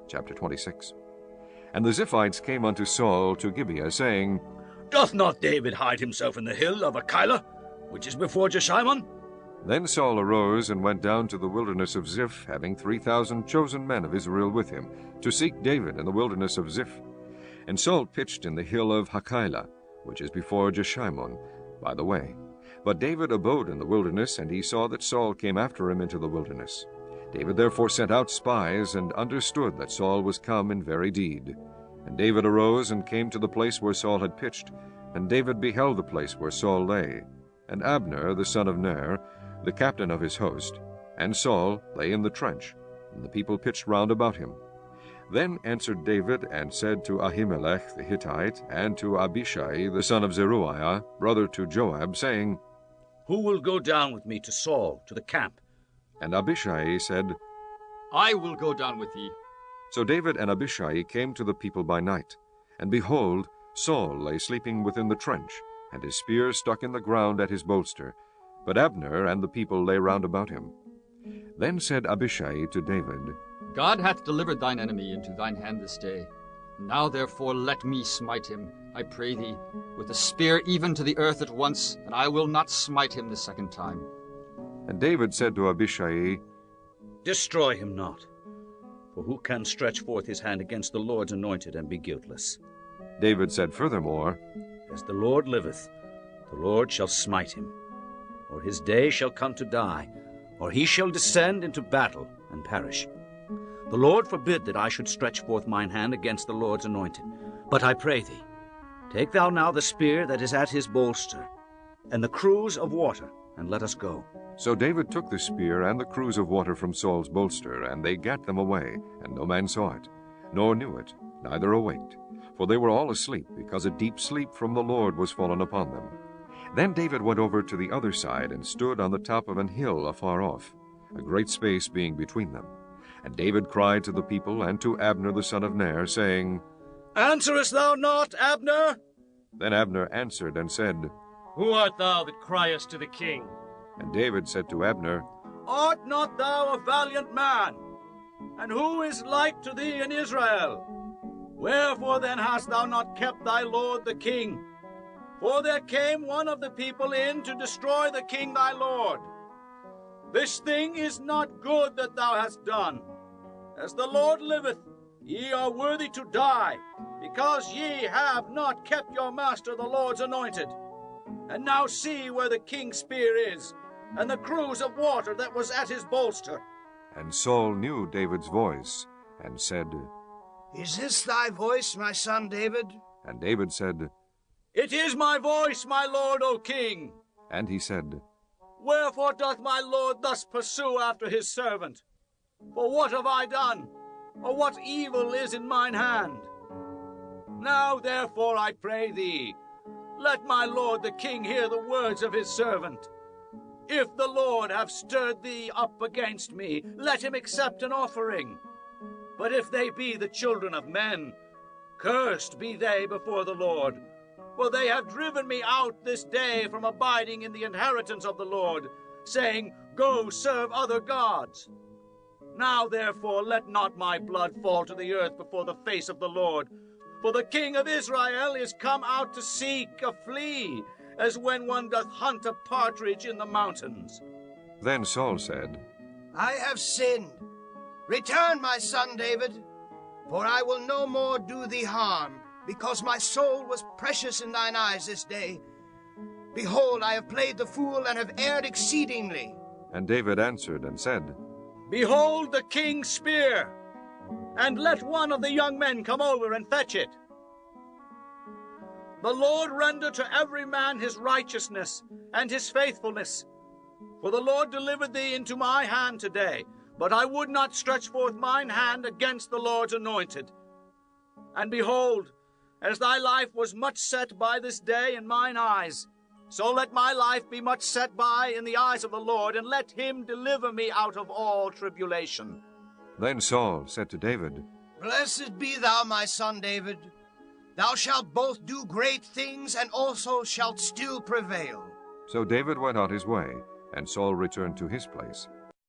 Chapter 26. And the Ziphites came unto Saul to Gibeah, saying, Doth not David hide himself in the hill of Achilah, which is before Jeshimon? Then Saul arose and went down to the wilderness of Ziph, having 3,000 chosen men of Israel with him, to seek David in the wilderness of Ziph. And Saul pitched in the hill of Hachilah, which is before Jeshimon, by the way. But David abode in the wilderness, and he saw that Saul came after him into the wilderness. David therefore sent out spies, and understood that Saul was come in very deed. And David arose and came to the place where Saul had pitched, and David beheld the place where Saul lay. And Abner, the son of Ner, the captain of his host, and Saul lay in the trench, and the people pitched round about him. Then answered David and said to Ahimelech the Hittite, and to Abishai the son of Zeruiah, brother to Joab, saying, Who will go down with me to Saul, to the camp? And Abishai said, I will go down with thee. So David and Abishai came to the people by night. And behold, Saul lay sleeping within the trench, and his spear stuck in the ground at his bolster. But Abner and the people lay round about him. Then said Abishai to David, God hath delivered thine enemy into thine hand this day. Now therefore let me smite him, I pray thee, with a spear even to the earth at once, and I will not smite him the second time. And David said to Abishai, Destroy him not, for who can stretch forth his hand against the Lord's anointed and be guiltless? David said furthermore, As the Lord liveth, the Lord shall smite him, or his day shall come to die, or he shall descend into battle and perish. The Lord forbid that I should stretch forth mine hand against the Lord's anointed. But I pray thee, take thou now the spear that is at his bolster, and the cruse of water, and let us go. So David took the spear and the cruse of water from Saul's bolster, and they gat them away, and no man saw it, nor knew it, neither awaked. For they were all asleep, because a deep sleep from the Lord was fallen upon them. Then David went over to the other side, and stood on the top of an hill afar off, a great space being between them. And David cried to the people and to Abner the son of Ner, saying, Answerest thou not, Abner? Then Abner answered and said, Who art thou that criest to the king? And David said to Abner, Art not thou a valiant man? And who is like to thee in Israel? Wherefore then hast thou not kept thy lord the king? For there came one of the people in to destroy the king thy lord. This thing is not good that thou hast done. As the Lord liveth, ye are worthy to die, because ye have not kept your master the Lord's anointed. And now see where the king's spear is, and the cruse of water that was at his bolster. And Saul knew David's voice, and said, Is this thy voice, my son David? And David said, It is my voice, my lord, O king. And he said, Wherefore doth my lord thus pursue after his servant? For what have I done? Or what evil is in mine hand? Now therefore I pray thee, let my lord the king hear the words of his servant. If the Lord have stirred thee up against me, let him accept an offering. But if they be the children of men, cursed be they before the Lord. For they have driven me out this day from abiding in the inheritance of the Lord, saying, Go serve other gods. Now therefore let not my blood fall to the earth before the face of the Lord. For the king of Israel is come out to seek a flea, as when one doth hunt a partridge in the mountains. Then Saul said, I have sinned. Return, my son David, for I will no more do thee harm, because my soul was precious in thine eyes this day. Behold, I have played the fool, and have erred exceedingly. And David answered and said, Behold the king's spear, and let one of the young men come over and fetch it. The Lord render to every man his righteousness and his faithfulness. For the Lord delivered thee into my hand today, but I would not stretch forth mine hand against the Lord's anointed. And behold, as thy life was much set by this day in mine eyes, so let my life be much set by in the eyes of the Lord, and let him deliver me out of all tribulation. Then Saul said to David, Blessed be thou, my son David. Thou shalt both do great things, and also shalt still prevail. So David went on his way, and Saul returned to his place.